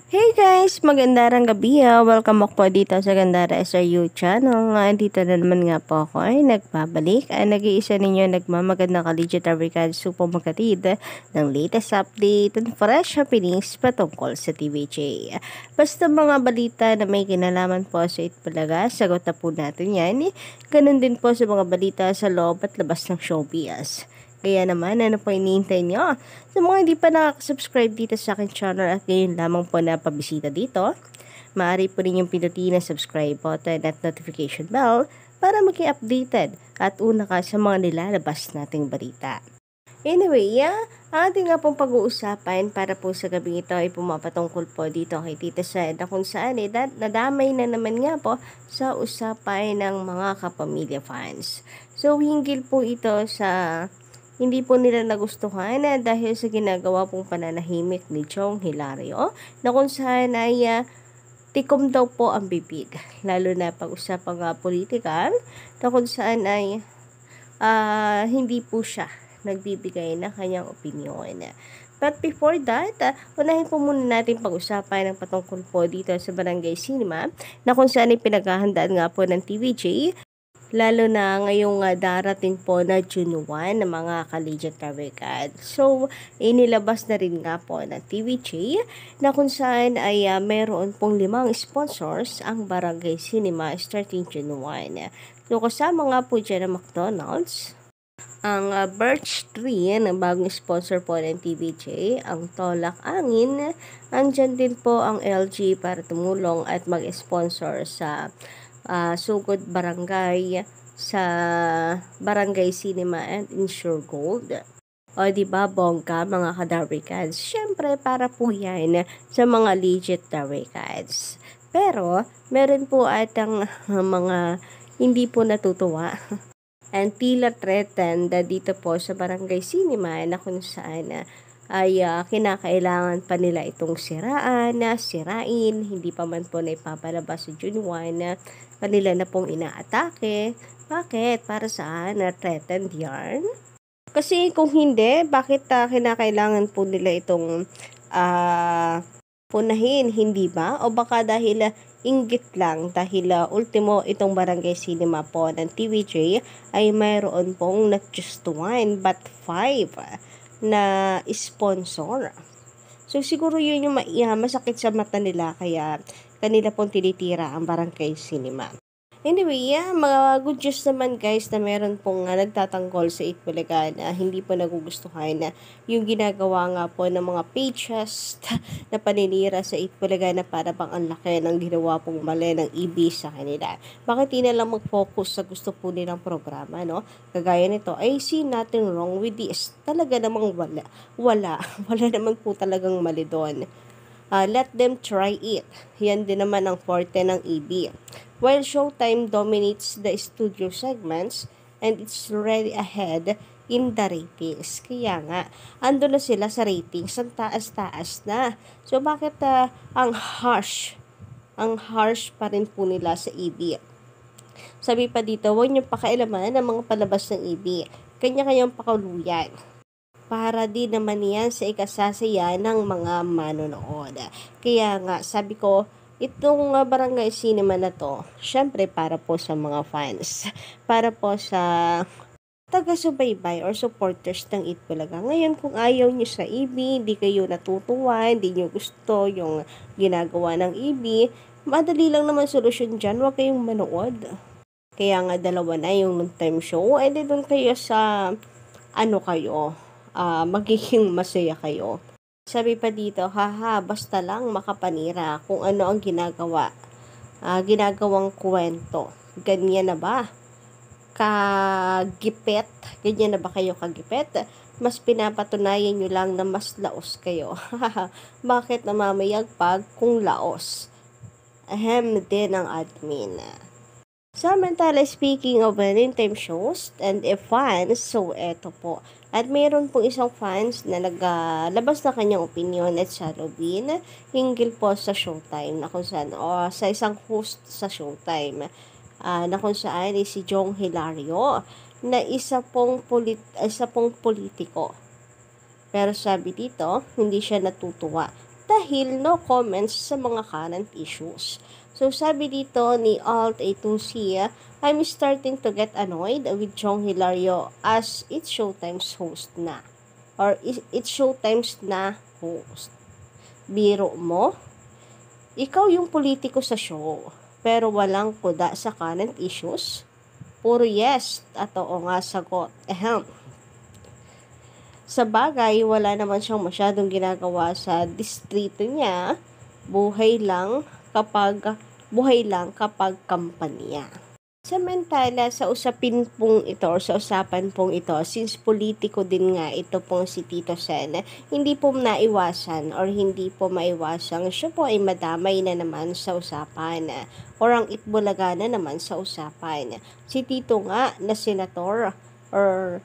Hey guys! Magandang gabi Welcome back po dito sa Gandara SRU channel. Dito na naman nga po ako ay nagbabalik. Nag-iisa ninyo nagmamagandang ka-digital record super magkatid ng latest update and fresh happenings patungkol sa TVJ. Basta mga balita na may kinalaman po sa Itbulaga, sagot na po natin yan. Ganun din po sa mga balita sa loob at labas ng showbiz. Kaya naman, ano po iniintay nyo? Sa mga hindi pa nakaka-subscribe dito sa akin channel at ngayon lamang po na pabisita dito, maaari po ninyong pindutin ang subscribe button at notification bell para maging updated at una ka sa mga nilalabas nating balita. Anyway, ating nga pong pag-uusapan para po sa gabi ito ay pumapatungkol po dito kay Tita Sed na kung saan nadamay na naman nga po sa usapan ng mga kapamilya fans. So, hinggil po ito sa hindi po nila nagustuhan dahil sa ginagawa pong pananahimik ni Chong Hilario na kung saan ay tikom daw po ang bibig. Lalo na pag-usapang politika na kung saan ay hindi po siya nagbibigay ng kanyang opinyon. But before that, unahin po muna natin pag-usapan ng patungkol po dito sa Barangay Cinema na kung saan ay pinaghahandaan nga po ng TVJ. Lalo na ngayong darating po na June 1 ng mga collegiate cavalcade. So, inilabas na rin nga po ng TVJ na kung saan ay meron pong 5 sponsors ang Barangay Cinema starting June 1. So, kasama nga po dyan ang McDonald's, ang Birch Tree na bagong sponsor po ng TVJ, ang Tolak Angin, andyan din po ang LG para tumulong at mag-sponsor sa Sugod Barangay sa Barangay Cinema and Insure Gold. O diba bongga mga ka-Darwicans? Siyempre para po yan sa mga legit Darwicans. Pero meron po atang mga hindi po natutuwa and tila threatened dito po sa Barangay Cinema na kung saan ay kinakailangan pa nila itong sirain, hindi pa man po na ipapalabas sa June 1, kanila na pong inaatake. Bakit? Para saan? Threatened yarn? Kasi kung hindi, bakit kinakailangan po nila itong punahin, hindi ba? O baka dahil inggit lang dahil ultimo itong Barangay Cinema po ng TVJ ay mayroon pong not just 1 but 5 na sponsor. So siguro yun yung masakit sa mata nila kaya kanila pong tinitira ang Barangay Cinema. Anyway, mga good news naman guys na meron pong nagtatanggol sa Itbulaga na hindi po nagugustuhan na yung ginagawa nga po ng mga pages na paninira sa Itbulaga na para bang ang laki ng ginawa pong mali ng EB sa kanila. Bakit di na lang mag-focus sa gusto po nilang programa, no? Kagaya nito, I see nothing wrong with this. Talaga namang wala naman po talagang mali doon. Let them try it. Yan din naman ang forte ng EB. While Showtime dominates the studio segments and it's already ahead in the ratings. Kaya nga, ando na sila sa ratings, ang taas-taas na. So, bakit ang harsh pa rin po nila sa EB? Sabi pa dito, huwag niyong pakailaman ang mga palabas ng EB. Kanya-kanyang pakuluyan. Para din naman yan sa ikasasaya ng mga manonood. Kaya nga, sabi ko, itong Barangay Cinema na to, syempre para po sa mga fans. Para po sa taga-subaybay or supporters ng Itbulaga. Ngayon, kung ayaw nyo sa EB, hindi kayo natutuwa, hindi nyo gusto yung ginagawa ng EB, madali lang naman solusyon dyan, huwag kayong manood. Kaya nga, dalawa na yung noontime show, edi doon kayo sa, magiging masaya kayo. Sabi pa dito, basta lang makapanira kung ano ang ginagawang kwento. Ganyan na ba? Kagipet? Ganyan na ba kayo kagipet? Mas pinapatunayan nyo lang na mas laos kayo. Bakit namamayagpag kung laos? Ahem din ang admin. Samantala, speaking of noontime shows and fans, so eto po. At mayroon pong isang fans na naglabas na kanyang opinion at salubin hinggil po sa Showtime na kung saan, sa isang host sa Showtime na kung saan si Chong Hilario na isa pong politiko. Pero sabi dito, hindi siya natutuwa dahil no comments sa mga current issues. So sabi dito ni Alt A2C, I'm starting to get annoyed with Chong Hilario as it's Showtime's host na. Or it's Showtime's na host. Biro mo? Ikaw yung politiko sa show, pero walang kuda sa current issues? Puro yes at oo nga sagot. Sa bagay, wala naman siyang masyadong ginagawa sa distrito niya. Buhay lang kapag kampanya. Samantala, sa usapin pong ito or sa usapan pong ito, since politiko din nga ito pong si Tito Sen, hindi po naiwasan or hindi po maiwasan siya po ay madamay na naman sa usapan or ang Itbulaga na naman sa usapan. Si Tito nga na senator or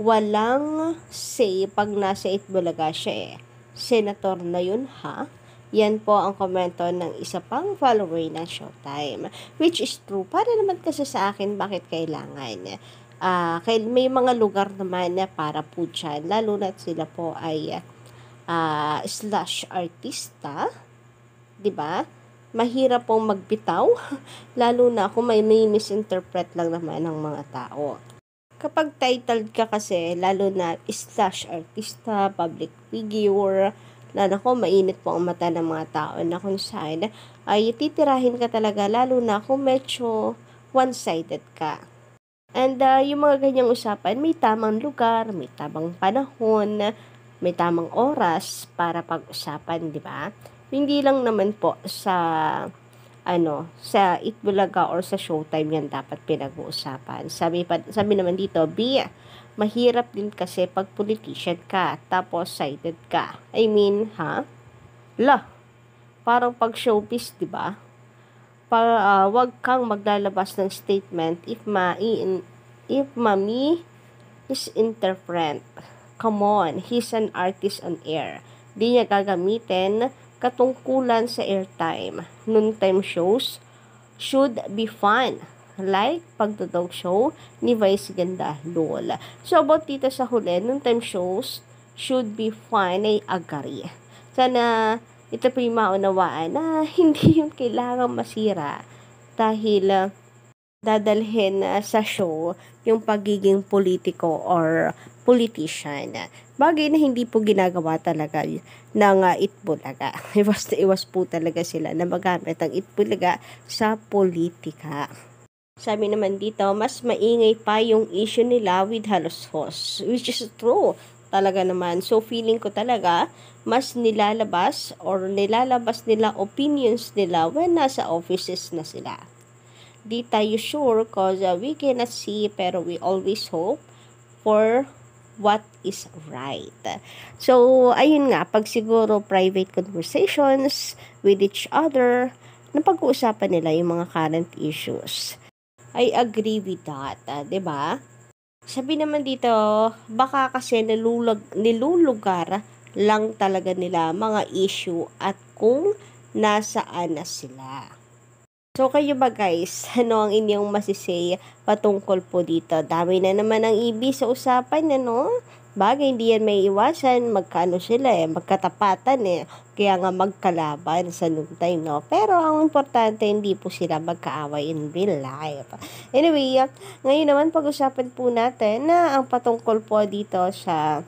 walang say pag nasa Itbulaga siya Senator na yun ha? Yan po ang komento ng isa pang follower ng Showtime. Which is true. Para naman kasi sa akin, bakit kailangan? May mga lugar naman na para po dyan. Lalo na sila po ay slash artista. 'Di ba? Mahirap pong magbitaw. Lalo na kung may misinterpret lang naman ng mga tao. Kapag titled ka kasi, lalo na slash artista, public figure, lalo ko mainit po ang mata ng mga tao na kung saan ay titirahin ka talaga, lalo na kung medyo one-sided ka. And yung mga ganyang usapan, may tamang lugar, may tamang panahon, may tamang oras para pag-usapan, di ba? Hindi lang naman po sa Itbulaga or sa Showtime yan dapat pinag-uusapan. Sabi naman dito, mahirap din kasi pag politician ka, tapos sided ka. I mean, parang pag showbiz, di ba? Wag kang maglalabas ng statement if mami is interpret. Come on, he's an artist on air. Di niya gagamitin katungkulan sa airtime. Noontime shows should be fun. Like pagdodog show ni Vice Ganda Lol. So about dito sa huli, noontime shows should be fun ay agree. Sana ito po yung maunawaan na hindi yung kailangang masira dahil dadalhin sa show yung pagiging politiko or politician. Bagay na hindi po ginagawa talaga ng Itbulaga. Iwas po talaga sila na magamit ang Itbulaga sa politika. Sabi naman dito, mas maingay pa yung issue nila with Halos-Hos, which is true talaga naman. So, feeling ko talaga, mas nilalabas nila opinions nila when nasa offices na sila. Di tayo sure cause we cannot see pero we always hope for what is right. So, ayun nga, pag siguro private conversations with each other, napag-uusapan nila yung mga current issues. I agree with that, 'di ba? Sabi naman dito, baka kasi nilulugar lang talaga nila mga issue at kung nasaan na sila. So kayo ba guys, ano ang inyong masisay patungkol po dito? Dami na naman ang ibi sa usapan, ano? Bagay, hindi yan may iwasan, magkatapatan kaya nga magkalaban sa noontime, no? Pero ang importante, hindi po sila magkaaway in real life. Anyway, ngayon naman pag-usapan po natin na ang patungkol po dito sa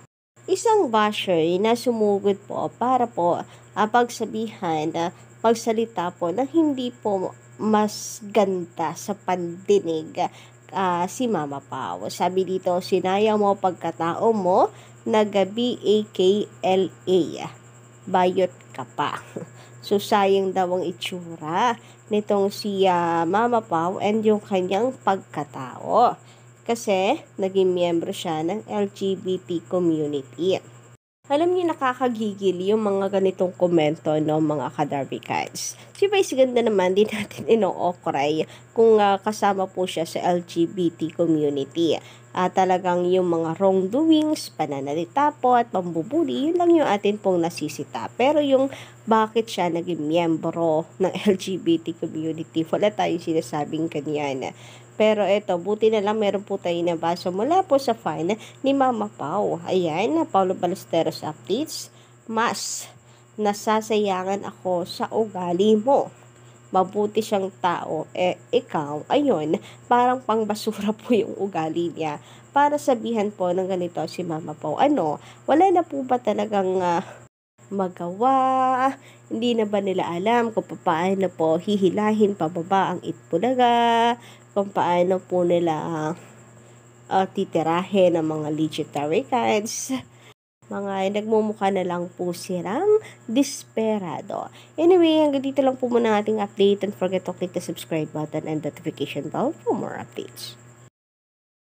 isang basher na sumugod po para po pagsabihan, pagsalita po na hindi po mas ganda sa pandinig si Mama Pao. Sabi dito, sinayang mo pagkatao mo na gabi AKLA. Bayot ka pa. So, sayang daw ang itsura nitong si Mama Pao and yung kanyang pagkatao. Kasi, naging miyembro siya ng LGBT community. Alam niyo, nakakagigil yung mga ganitong komento, no, mga kadarvikans. Si Vice Ganda naman, di natin ino-okray kung kasama po siya sa LGBT community. Talagang yung mga wrongdoings, pananalita po at pambubuli, yun lang yung atin pong nasisita. Pero yung bakit siya naging miyembro ng LGBT community, wala tayong sinasabing kanyan. Pero eto, buti na lang meron po tayo na baso mula po sa fan ni Mama Pao. Ayan, Paulo Ballesteros updates. Mas nasasayangan ako sa ugali mo. Mabuti siyang tao, ikaw, ayun, parang pangbasura po yung ugali niya. Para sabihan po ng ganito si Mama Pao, wala na po ba talagang magawa? Hindi na ba nila alam kung paano po hihilahin pababa ang Itbulaga? Kung paano po nila titirahin ang mga legendary cards? Mga nagmumukha na lang po silang desperado. Anyway, hanggang dito lang po muna ating update. Don't forget to click the subscribe button and notification bell for more updates.